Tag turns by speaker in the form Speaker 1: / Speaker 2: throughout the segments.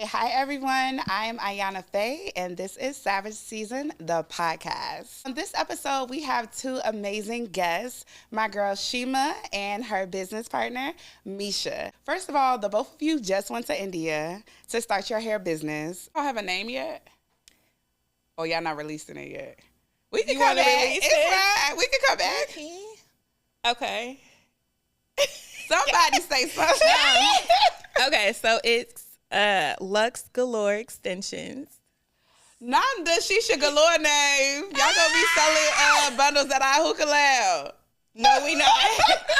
Speaker 1: Hi, everyone. I'm Ayana Faye, and this is Savage Season, the podcast. On this episode, we have two amazing guests, my girl Sheema and her business partner, Miesha. First of all, the both of you just went to India to start your hair business. Y'all have a name yet? Oh, y'all not releasing it yet? We can come back. It's fine. We can come back.
Speaker 2: Okay.
Speaker 1: Somebody say something.
Speaker 2: Okay, so it's Lux Galore Extensions.
Speaker 1: Not the Shisha Galore name. Y'all gonna be selling bundles at our hookah lounge.
Speaker 2: No, we not.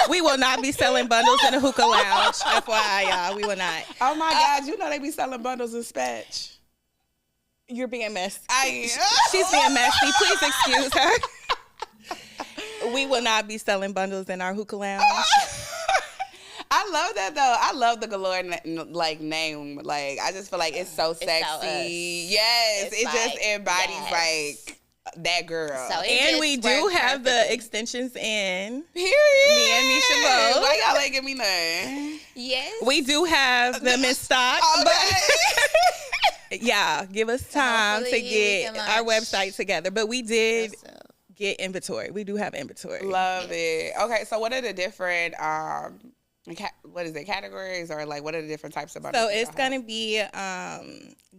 Speaker 2: We will not be selling bundles in a hookah lounge. FYI, y'all, we will not.
Speaker 1: Oh my God, you know they be selling bundles in Spatch.
Speaker 2: You're being messy.
Speaker 1: I am.
Speaker 2: She's being messy. Please excuse her. We will not be selling bundles in our hookah lounge.
Speaker 1: I love that though. I love the Galore name. Like I just feel like it's so sexy.
Speaker 3: So
Speaker 1: yes, it just embodies like that girl.
Speaker 3: So
Speaker 2: And we do have the extensions in.
Speaker 1: Period.
Speaker 2: Me and Miesha both.
Speaker 1: Why y'all ain't give me none?
Speaker 3: Yes.
Speaker 2: We do have them in stock.
Speaker 1: Okay.
Speaker 2: Yeah, give us time to
Speaker 3: hopefully you
Speaker 2: get
Speaker 3: can
Speaker 2: our
Speaker 3: launch.
Speaker 2: website together. But we did
Speaker 3: So,
Speaker 2: get inventory. We do have inventory.
Speaker 1: Love it. Okay, so what are the different categories, or like what are the different types of bundles?
Speaker 2: So it's gonna be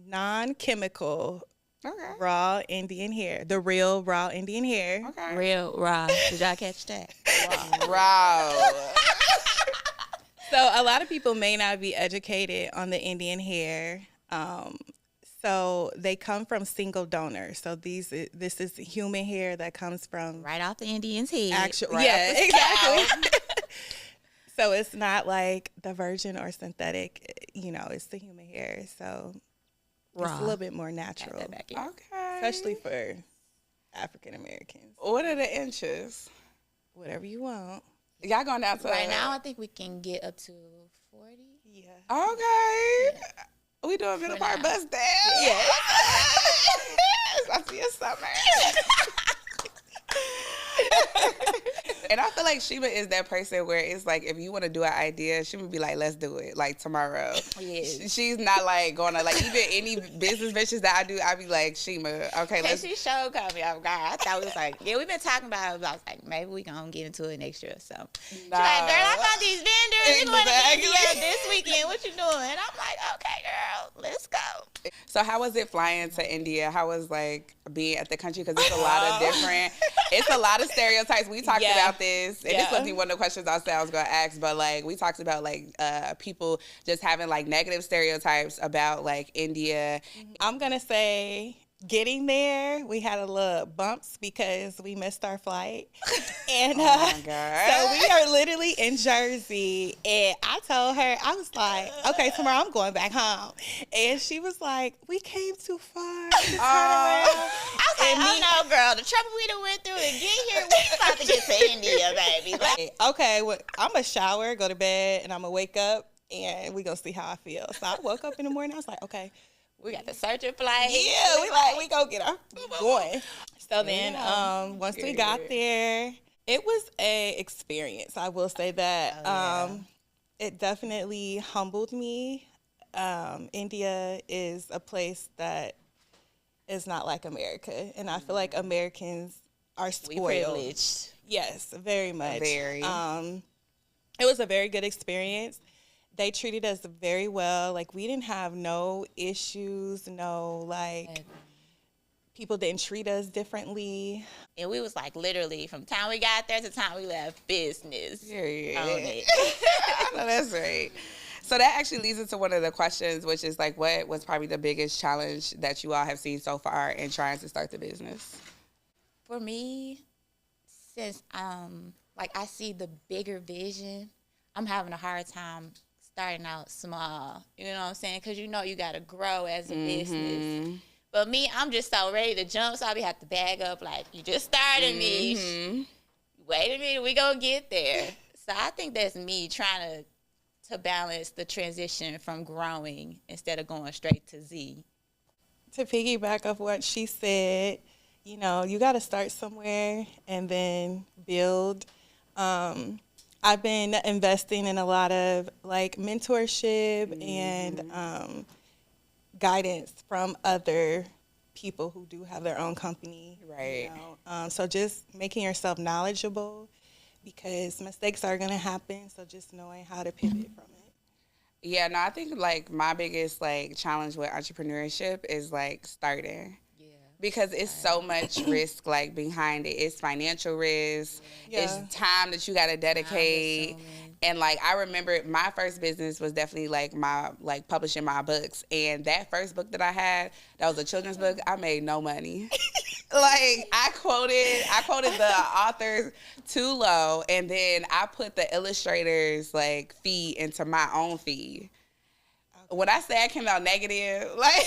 Speaker 2: non-chemical
Speaker 1: Okay.
Speaker 2: raw Indian hair, the real raw Indian hair.
Speaker 1: Okay.
Speaker 3: real raw. Did y'all catch that?
Speaker 1: Raw.
Speaker 2: So a lot of people may not be educated on the Indian hair. So they come from single donors. So this is human hair that comes from
Speaker 3: Right off the Indian's head.
Speaker 2: actual.
Speaker 3: Right
Speaker 2: Yeah,
Speaker 3: off the
Speaker 2: exactly. So it's not like the virgin or synthetic. It's the human hair. So
Speaker 3: Raw.
Speaker 2: it's a little bit more
Speaker 3: Got
Speaker 2: natural,
Speaker 3: that back in.
Speaker 1: Okay.
Speaker 2: especially for African Americans.
Speaker 1: What are the inches?
Speaker 2: Whatever you want.
Speaker 1: Y'all going down to
Speaker 3: Right now, I think we can get up to 40.
Speaker 2: Yeah.
Speaker 1: Okay. We doing middle
Speaker 3: For
Speaker 1: part
Speaker 3: now.
Speaker 1: bust down.
Speaker 2: Yes.
Speaker 1: I see a summer. And I feel like Sheema is that person where it's like, if you want to do an idea, she would be like, let's do it, like tomorrow.
Speaker 3: Yes.
Speaker 1: She's not like going to, like, even any business ventures that I do, I be like, Sheema, okay,
Speaker 3: Hey,
Speaker 1: let's.
Speaker 3: she showed caught me off guard. I thought it was like, yeah, we've been talking about it. I was like, maybe we gonna get into it next year or so. She's like, girl, I found these vendors. We going to
Speaker 1: Exactly.
Speaker 3: India this weekend. What you doing? And I'm like, okay, girl, let's go.
Speaker 1: So how was it flying to India? How was like being at the country? Because it's a lot of stereotypes. We talked
Speaker 2: Yeah.
Speaker 1: about this, and this
Speaker 2: Yeah.
Speaker 1: wasn't one of the questions I said I was going to ask, but like we talked about like people just having like negative stereotypes about like India.
Speaker 2: I'm going to say getting there, we had a little bumps because we missed our flight. And
Speaker 1: Oh my God.
Speaker 2: so we are literally in Jersey. And I told her, I was like, okay, tomorrow I'm going back home. And she was like, we came too far to turn around.
Speaker 3: I was like, oh no, girl, the trouble we done went through to get here, we about to get to India, baby. Like,
Speaker 2: Okay, well, I'm going to shower, go to bed, and I'm going to wake up, and we're going to see how I feel. So I woke up in the morning. I was like, okay.
Speaker 3: we got the search and flight.
Speaker 2: Yeah, we go get our going. So then, once we got there, it was a experience. I will say that it definitely humbled me. India is a place that is not like America, and I feel like Americans are
Speaker 3: We
Speaker 2: spoiled.
Speaker 3: privileged.
Speaker 2: Yes, very much.
Speaker 1: Very.
Speaker 2: It was a very good experience. They treated us very well. Like, we didn't have no issues, people didn't treat us differently.
Speaker 3: And we was like literally from time we got there to time we left, business.
Speaker 1: Period.
Speaker 3: On it.
Speaker 1: I know that's right. So that actually leads into one of the questions, which is like, what was probably the biggest challenge that you all have seen so far in trying to start the business?
Speaker 3: For me, since I see the bigger vision, I'm having a hard time starting out small. You know what I'm saying? Because you got to grow as a business. But me, I'm just so ready to jump, so I be have to bag up like, you just started me. Wait a minute, we gonna get there. So I think that's me trying to balance the transition from growing instead of going straight to Z.
Speaker 2: To piggyback off what she said, you got to start somewhere and then build. I've been investing in a lot of like mentorship and guidance from other people who do have their own company.
Speaker 1: Right.
Speaker 2: So just making yourself knowledgeable, because mistakes are going to happen. So just knowing how to pivot from it.
Speaker 1: Yeah, no, I think like my biggest like challenge with entrepreneurship is like starting. Because it's so much risk like behind it. It's financial risk. Yeah. It's time that you got to dedicate. And like I remember my first business was definitely like my like publishing my books. And that first book that I had, that was a children's book, I made no money. Like I quoted the authors too low, and then I put the illustrators like fee into my own fee. When I say I came out negative, like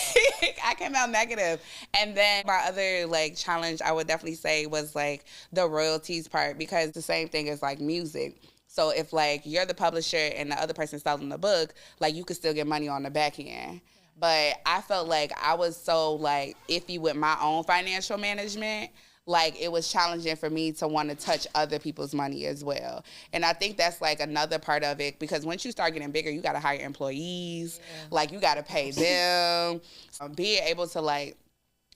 Speaker 1: I came out negative. And then my other like challenge I would definitely say was like the royalties part, because the same thing is like music. So if like you're the publisher and the other person selling the book, like you could still get money on the back end. But I felt like I was so like iffy with my own financial management. Like it was challenging for me to want to touch other people's money as well. And I think that's like another part of it, because once you start getting bigger, you got to hire employees, like you got to pay them. Being able to like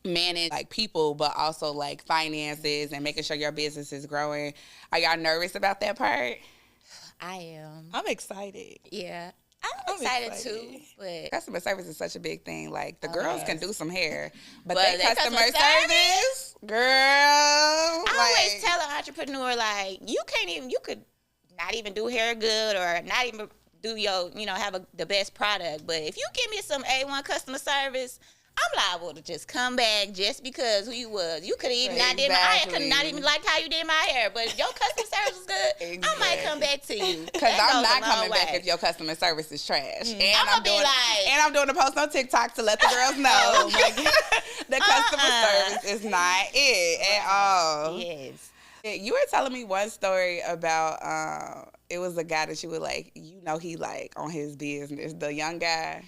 Speaker 1: manage like people, but also like finances and making sure your business is growing. Are y'all nervous about that part?
Speaker 3: I am.
Speaker 2: I'm excited.
Speaker 3: Yeah. I'm excited too, but
Speaker 1: customer service is such a big thing. Like the girls can do some hair, but they customer service, girl.
Speaker 3: I always tell an entrepreneur, like, you could not even do hair good or not even do your, have the best product. But if you give me some A1 customer service, I'm liable to just come back just because who you was. You could even not did my hair. I could not even like how you did my hair, but if your customer service was good, I might come back to you.
Speaker 1: Because I'm not coming back if your customer service is trash. And I'm doing a post on TikTok to let the girls know the customer service is not it at all.
Speaker 3: Yes.
Speaker 1: You were telling me one story about it was a guy that you were like, he like on his business, the young guy.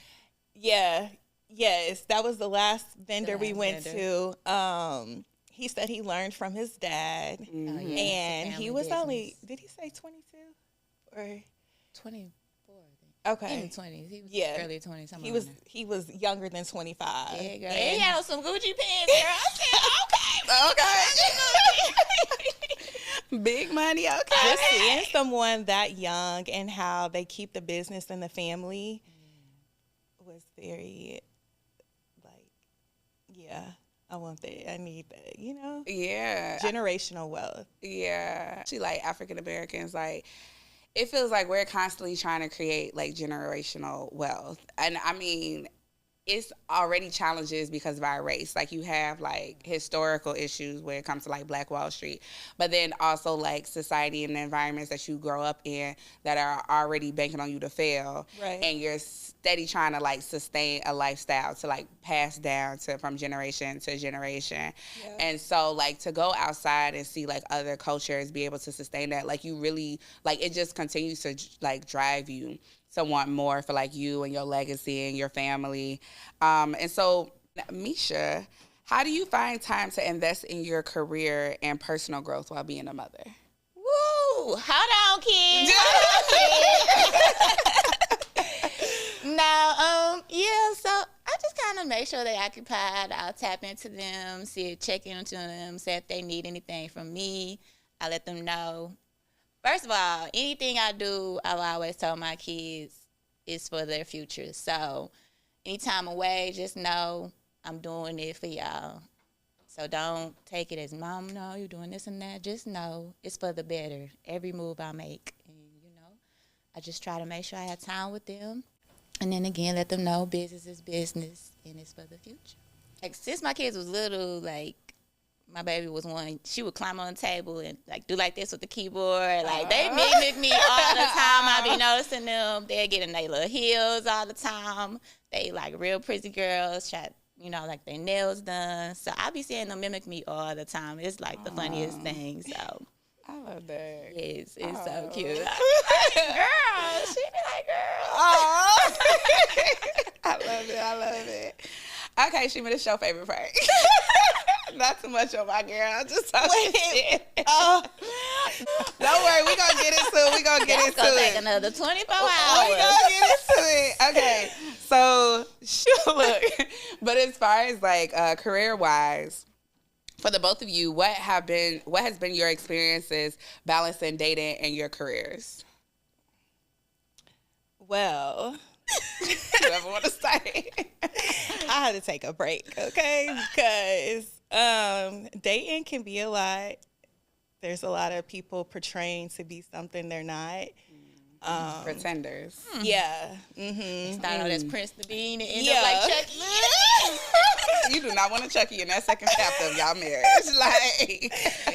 Speaker 2: Yeah. Yes, that was the last vendor we went to. He said he learned from his dad, and he was only, did he say 22 or
Speaker 3: 24?
Speaker 2: Okay,
Speaker 3: in the 20s. He was early 20s.
Speaker 2: He was younger than 25.
Speaker 3: Yeah, girl. And he had on some Gucci pants, girl. I
Speaker 1: said, okay. Big money, okay.
Speaker 2: Just seeing someone that young and how they keep the business and the family was very. Yeah, I want that. I need that, Yeah. Generational wealth.
Speaker 1: Yeah. Actually, like, African Americans, like, it feels like we're constantly trying to create, like, generational wealth. And, I mean, it's already challenges because of our race. Like, you have, like, historical issues when it comes to, like, Black Wall Street. But then also, like, society and the environments that you grow up in that are already banking on you to fail.
Speaker 2: Right.
Speaker 1: And you're steady trying to, like, sustain a lifestyle to, like, pass down from generation to generation. Yeah. And so, like, to go outside and see, like, other cultures be able to sustain that, like, you really, like, it just continues to, like, drive you to want more for, like, you and your legacy and your family. And so, Miesha, how do you find time to invest in your career and personal growth while being a mother?
Speaker 3: Woo! Hold on, kids. Hold on, kids. Now, so I just kind of make sure they're occupied. I'll tap into them, check into them, say if they need anything from me. I let them know. First of all, anything I do, I've always told my kids is for their future. So anytime away, just know I'm doing it for y'all. So don't take it as, Mom, no, you're doing this and that. Just know it's for the better, every move I make. And, I just try to make sure I have time with them. And then again, let them know business is business and it's for the future. Like, since my kids was little, like, my baby was one, she would climb on the table and, like, do like this with the keyboard. Like, they mimic me all the time. I be noticing them. They're getting their little heels all the time. They, like, real pretty girls, try, like, their nails done. So I be seeing them mimic me all the time. It's, like, the funniest thing, so.
Speaker 1: I love that.
Speaker 3: Yes, it's so cute. Girl, she be like, girl.
Speaker 1: Oh. I love it. Okay, Sheema, this your favorite part. Not too much on my girl. I'm just talking shit. Don't worry, we're going to get into it. We're going to get into
Speaker 3: Gonna take
Speaker 1: it.
Speaker 3: another 24
Speaker 1: We're
Speaker 3: hours.
Speaker 1: going to get into it. Okay. So, look, but as far as like career-wise, for the both of you, what has been your experiences balancing dating and your careers?
Speaker 2: Well,
Speaker 1: Whoever want to start?
Speaker 2: I had to take a break, okay? Because dating can be a lot. There's a lot of people portraying to be something they're not.
Speaker 1: Pretenders.
Speaker 2: Yeah. Mm-hmm.
Speaker 3: Start out as Prince the Bean and end
Speaker 2: Yeah.
Speaker 3: up like Chucky.
Speaker 1: You do not want to Chucky in that second chapter of y'all marriage. Like,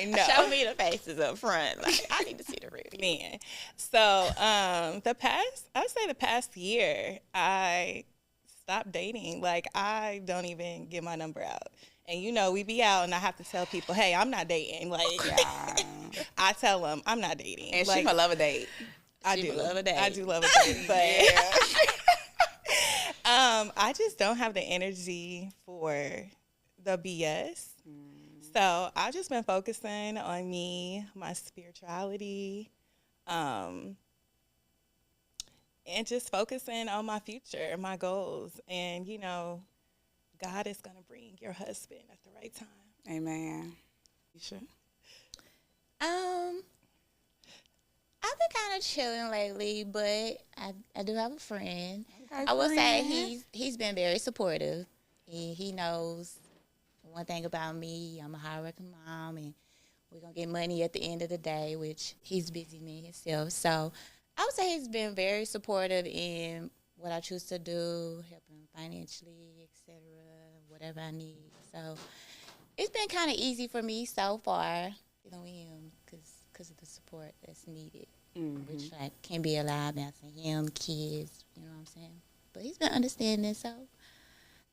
Speaker 2: No.
Speaker 3: Show me the faces up front. Like, I need to see the real.
Speaker 2: Man. So I would say the past year, I stopped dating. Like, I don't even get my number out. And, you know, we be out and I have to tell people, hey, I'm not dating. Like,
Speaker 1: yeah.
Speaker 2: I tell them I'm not dating.
Speaker 1: And
Speaker 2: like,
Speaker 1: she might love a date.
Speaker 2: I
Speaker 3: She
Speaker 2: do
Speaker 3: love a date.
Speaker 2: I do love a date. But I just don't have the energy for the BS. So I've just been focusing on me, my spirituality, and just focusing on my future, my goals. And, you know, God is going to bring your husband at the right time.
Speaker 1: Amen. You should.
Speaker 3: I've been kind of chilling lately, but I do have a friend.
Speaker 1: Okay,
Speaker 3: I will say
Speaker 1: friend.
Speaker 3: he's been very supportive. He knows one thing about me. I'm a hardworking mom, and we're gonna get money at the end of the day, which he's busy man himself. So I would say he's been very supportive in what I choose to do, helping financially, etc., whatever I need. So it's been kind of easy for me so far, dealing with him because of the support that's needed, which like can be a lot now for him, kids, you know what I'm saying? But he's been understanding, so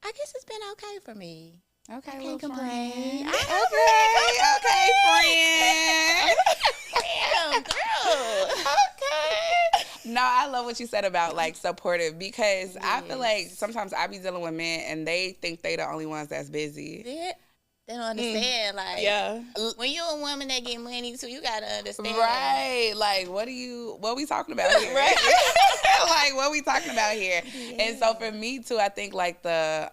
Speaker 3: I guess it's been okay for me.
Speaker 1: Okay,
Speaker 3: I
Speaker 1: little
Speaker 3: can't complain.
Speaker 1: friend. Okay, friend.
Speaker 3: Damn, girl.
Speaker 1: Okay. No, I love what you said about like supportive because I feel like sometimes I be dealing with men and they think they the only ones that's busy.
Speaker 3: They don't understand. Like,
Speaker 2: Yeah.
Speaker 3: when you're a woman that get money too, you gotta understand.
Speaker 1: Right. Like, what we talking about here?
Speaker 2: Right.
Speaker 1: Like, what we talking about here?
Speaker 3: Yeah.
Speaker 1: And so for me too, I think like the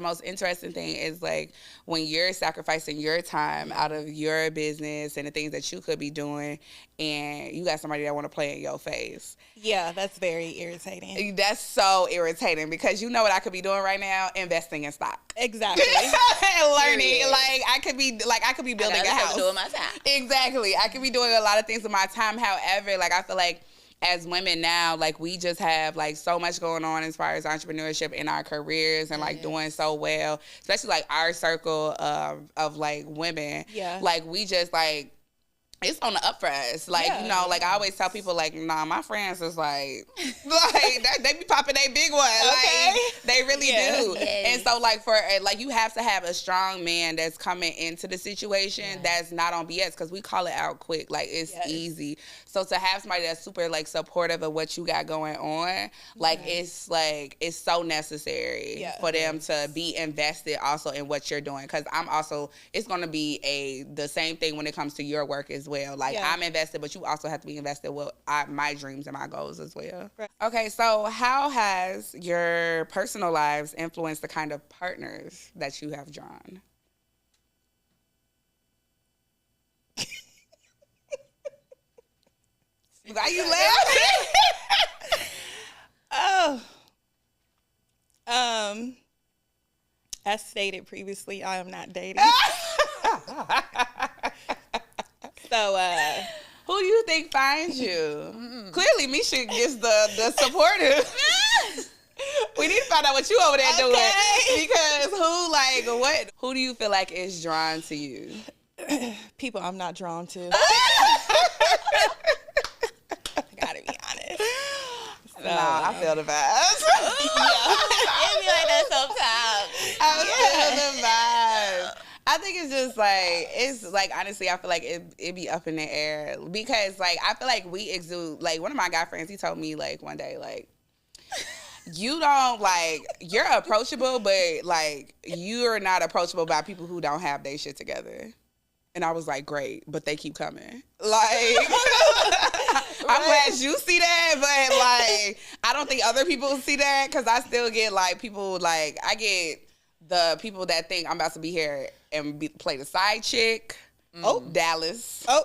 Speaker 1: most interesting thing is like when you're sacrificing your time out of your business and the things that you could be doing and you got somebody that want to play in your face.
Speaker 2: Yeah, that's very irritating.
Speaker 1: That's so irritating because you know what I could be doing right now? Investing in stock.
Speaker 2: Exactly.
Speaker 1: And learning.
Speaker 3: Period.
Speaker 1: Like I could be building a house.
Speaker 3: Doing my time.
Speaker 1: Exactly. I could be doing a lot of things with my time. However, like I feel like as women now, like we just have like so much going on as far as entrepreneurship in our careers and like doing so well, especially like our circle of like women.
Speaker 2: Yeah.
Speaker 1: Like we just like, it's on the up for us. Like, you know, like I always tell people like, nah, my friends is like they be popping they big one.
Speaker 2: Okay.
Speaker 1: Like they really do.
Speaker 3: Yes.
Speaker 1: And so like like you have to have a strong man that's coming into the situation that's not on BS because we call it out quick. Like it's easy. So to have somebody that's super like supportive of what you got going on, like it's so necessary for them to be invested also in what you're doing. Cause it's gonna be the same thing when it comes to your work as well. Like I'm invested, but you also have to be invested with my dreams and my goals as well.
Speaker 2: Right.
Speaker 1: Okay, so how has your personal lives influenced the kind of partners that you have drawn? Why you laughing?
Speaker 2: As stated previously, I am not dating. So,
Speaker 1: who do you think finds you? Clearly, Miesha gets the supportive. We need to find out what you over there doing because who do you feel like is drawn to you?
Speaker 2: people I'm not drawn to. Gotta be honest. So,
Speaker 1: Nah, I feel the vibes.
Speaker 3: It be like that sometimes.
Speaker 1: I feel the vibes. I think it's like honestly, I feel like it be up in the air because like I feel like we exude, like one of my guy friends, he told me like one day like, you don't like, you're approachable, but like you're not approachable by people who don't have their shit together. And I was like, great, but they keep coming. Like, I'm glad you see that, but like, I don't think other people see that because I still get like people like, I get the people that think I'm about to be here and play the side chick. Oh, Dallas. Oh,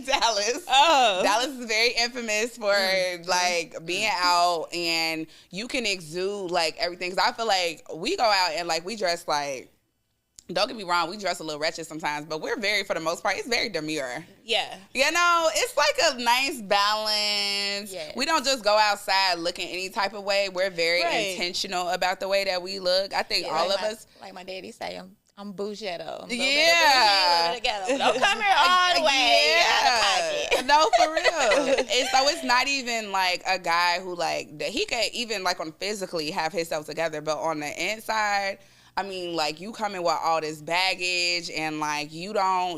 Speaker 1: Dallas. Oh, Dallas is very infamous for like being out, and you can exude like everything. Cause I feel like we go out and like we dress like. Don't get me wrong, we dress a little wretched sometimes, but we're very, for the most part, it's very demure.
Speaker 2: Yeah.
Speaker 1: You know, it's like a nice balance. Yeah. We don't just go outside looking any type of way. We're very intentional about the way that we look. I think all of us.
Speaker 3: Like my daddy say, I'm bougetto.
Speaker 1: Yeah.
Speaker 3: Don't come here all the way out of pocket.
Speaker 1: No, for real. And so it's not even like a guy who like, he could even like on physically have himself together, but on the inside, I mean, like, you coming with all this baggage and, like, you're not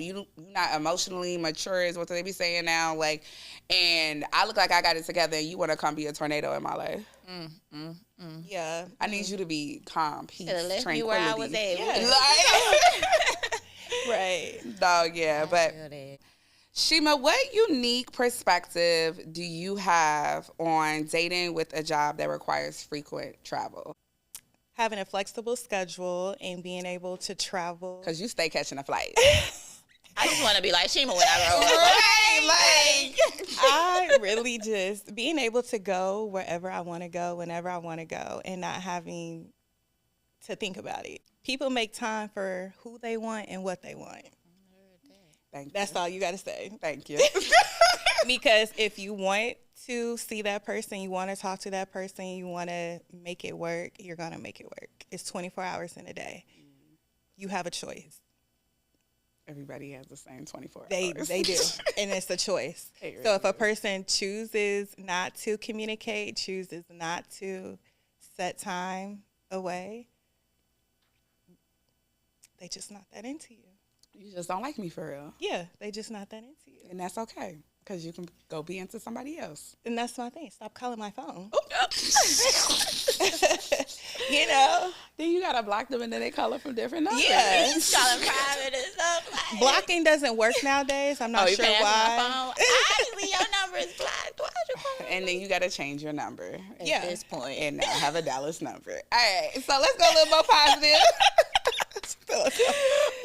Speaker 1: emotionally mature is what they be saying now. Like, and I look like I got it together and you want to come be a tornado in my life.
Speaker 2: Yeah.
Speaker 1: I need you to be calm, peace,
Speaker 3: left
Speaker 1: tranquility.
Speaker 3: Me where I was at.
Speaker 1: Yeah.
Speaker 2: Right.
Speaker 1: No, yeah, but Sheema, what unique perspective do you have on dating with a job that requires frequent travel?
Speaker 2: Having a flexible schedule and being able to travel.
Speaker 1: Because you stay catching a flight.
Speaker 3: I just want to be like Sheema when I grow up.
Speaker 1: Right, like.
Speaker 2: I really just being able to go wherever I want to go, whenever I want to go, and not having to think about it. People make time for who they want and what they want.
Speaker 1: Thank you.
Speaker 2: That's all you got to say.
Speaker 1: Thank you.
Speaker 2: Because if you want to see that person, you want to talk to that person, you want to make it work, you're going to make it work. It's 24 hours in a day. You have a choice.
Speaker 1: Everybody has the same 24 hours.
Speaker 2: They do. And it's a choice. Really so if a person chooses not to communicate, chooses not to set time away, they just not that into you.
Speaker 1: You just don't like me for real.
Speaker 2: Yeah, they just not that into you.
Speaker 1: And that's okay. Because you can go be into somebody else.
Speaker 2: And that's my thing. Stop calling my phone. You know?
Speaker 1: Then you got to block them and then they call it from different numbers.
Speaker 2: Yeah.
Speaker 3: Calling private and stuff. Like.
Speaker 2: Blocking doesn't work nowadays. I'm not sure why.
Speaker 3: Obviously, your number is blocked. Why is your phone?
Speaker 1: And then you got to change your number.
Speaker 3: At this point.
Speaker 1: And now have a Dallas number. All right. So let's go a little more positive.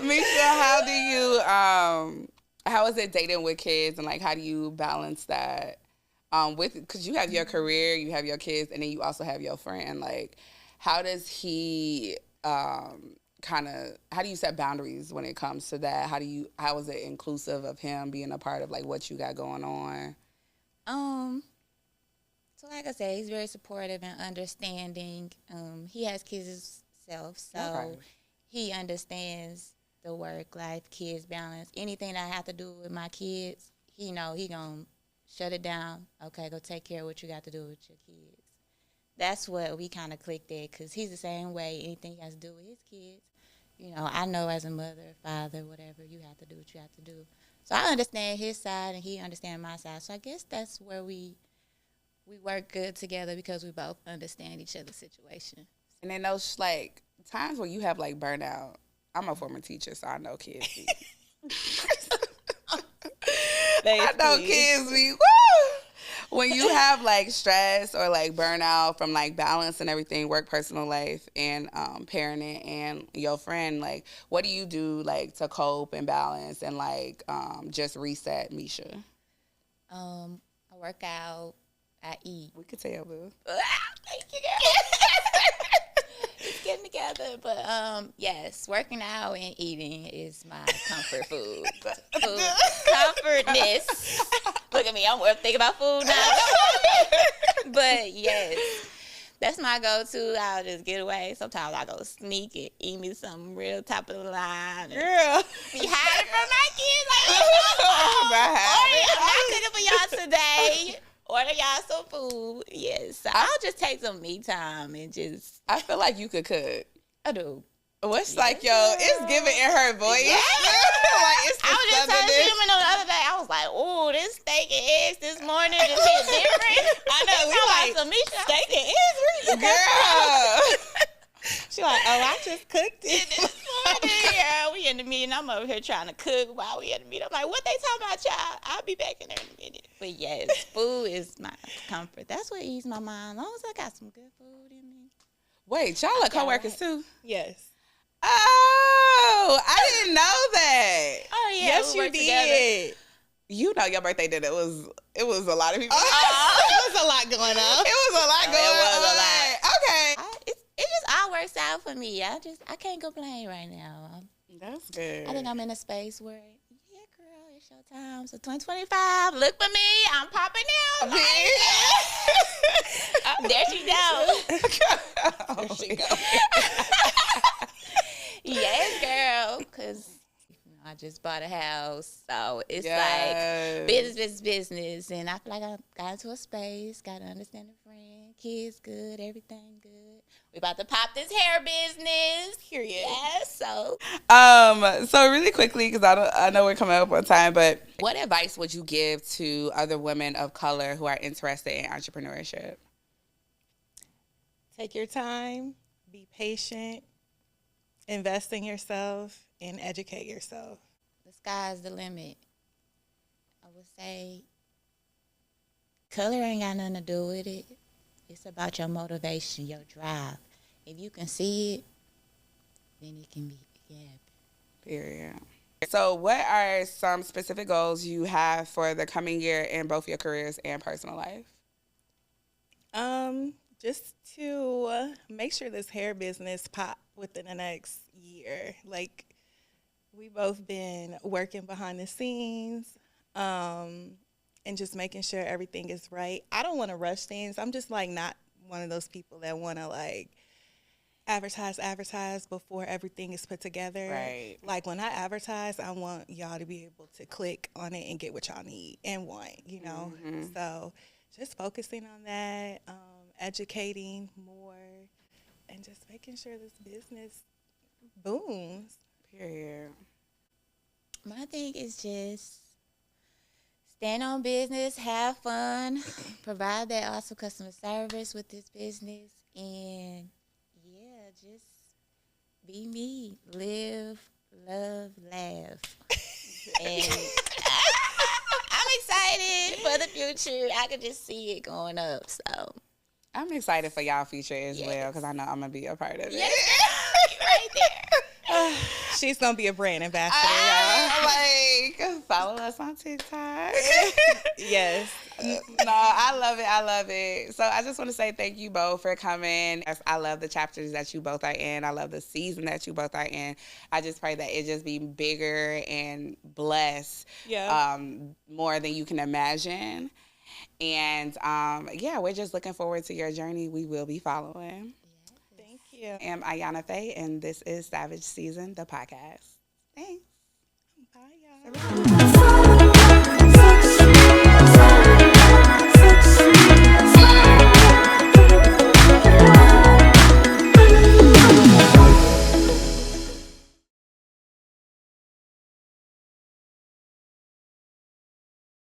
Speaker 1: Miesha, how is it dating with kids, and like how do you balance that because you have your career, you have your kids, and then you also have your friend. Like, how does he how do you set boundaries when it comes to that? How is it inclusive of him being a part of like what you got going on?
Speaker 3: So like I said, he's very supportive and understanding. He has kids himself, so he understands the work life, kids balance. Anything that I have to do with my kids, he gonna shut it down. Okay, go take care of what you got to do with your kids. That's what we kind of clicked at, because he's the same way. Anything he has to do with his kids, I know as a mother, father, whatever, you have to do what you have to do. So I understand his side and he understands my side. So I guess that's where we work good together, because we both understand each other's situation.
Speaker 1: And then those like times where you have like burnout. I'm a former teacher, so I know kids be. I know kids be. Woo! When you have like stress or like burnout from like balance and everything, work, personal life, and parenting, and your friend, like, what do you do like to cope and balance and like just reset, Miesha?
Speaker 3: I work out. I eat.
Speaker 1: We could tell, boo.
Speaker 3: Thank you, girl. It's getting together, but yes, working out and eating is my comfort food. Comfortness. Look at me, I'm thinking about food now. But yes, that's my go-to. I'll just get away. Sometimes I go sneak and eat me something real top of the line.
Speaker 2: Girl,
Speaker 3: be hiding from my kids. Like, I'm not cooking for y'all today. Order y'all some food. Yes. So I'll just take some me time and just.
Speaker 1: I feel like you could cook.
Speaker 3: I do.
Speaker 1: What's like, yo, it's giving in her voice.
Speaker 3: Yeah.
Speaker 1: Like, it's
Speaker 3: I was just telling Sheema the other day, I was like, oh, this steak and eggs this morning just hit different.
Speaker 2: I know. We like
Speaker 3: some Miesha.
Speaker 2: Steak and eggs?
Speaker 1: Girl.
Speaker 2: She like, oh, I just cooked it.
Speaker 3: This morning, girl. We
Speaker 2: we in the meeting. I'm over here trying to cook while we in the meeting. I'm like, what they talking about, y'all? I'll be back in there in a minute.
Speaker 3: But yes, food is my comfort. That's what eases my mind. As long as I got some good food in me.
Speaker 1: Wait, y'all are coworkers too?
Speaker 2: Yes.
Speaker 1: Oh, I didn't know that.
Speaker 3: Oh yeah,
Speaker 2: Yes, you did.
Speaker 1: You know your birthday did. It was a lot of people.
Speaker 2: It was a lot going on.
Speaker 1: It was a lot going on.
Speaker 3: It was a lot.
Speaker 1: Okay.
Speaker 3: It just all works out for me. I can't complain right now.
Speaker 1: That's good.
Speaker 3: I think I'm in a space where, yeah, girl, it's your time. So 2025, look for me. I'm popping out. There she go.
Speaker 1: There she go.
Speaker 3: Yes, girl. Because I just bought a house. So it's
Speaker 1: Yes.
Speaker 3: like business. And I feel like I got into a space, got to understand the friend, kids good, everything good. We about to pop this hair business.
Speaker 2: Period.
Speaker 3: Yes, so.
Speaker 1: So really quickly, because I know we're coming up on time, but what advice would you give to other women of color who are interested in entrepreneurship?
Speaker 2: Take your time, be patient, invest in yourself, and educate yourself.
Speaker 3: The sky's the limit. I would say color ain't got nothing to do with it. It's about your motivation, your drive. If you can see it, then it can happen.
Speaker 1: Period. So what are some specific goals you have for the coming year in both your careers and personal life?
Speaker 2: Just to make sure this hair business pop within the next year. Like, we both been working behind the scenes, and just making sure everything is right. I don't want to rush things. I'm just like not one of those people that want to like advertise before everything is put together.
Speaker 1: Right.
Speaker 2: Like when I advertise, I want y'all to be able to click on it and get what y'all need and want, you know?
Speaker 1: Mm-hmm.
Speaker 2: So just focusing on that, educating more, and just making sure this business booms.
Speaker 1: Period.
Speaker 3: My thing is just stand on business, have fun, provide that awesome customer service with this business, and yeah, just be me. Live, love, laugh. And I'm excited for the future. I can just see it going up. So
Speaker 1: I'm excited for y'all future as well because I know I'm going to be a part of it.
Speaker 3: yes, right there.
Speaker 2: She's going to be a brand ambassador, y'all.
Speaker 1: Like, follow us on TikTok.
Speaker 2: Yes.
Speaker 1: No, I love it. I love it. So I just want to say thank you both for coming. I love the chapters that you both are in. I love the season that you both are in. I just pray that it just be bigger and blessed more than you can imagine. And yeah, we're just looking forward to your journey. We will be following.
Speaker 2: Thank you.
Speaker 1: I'm Ayana Faye, and this is Savage Season, the podcast. Thanks.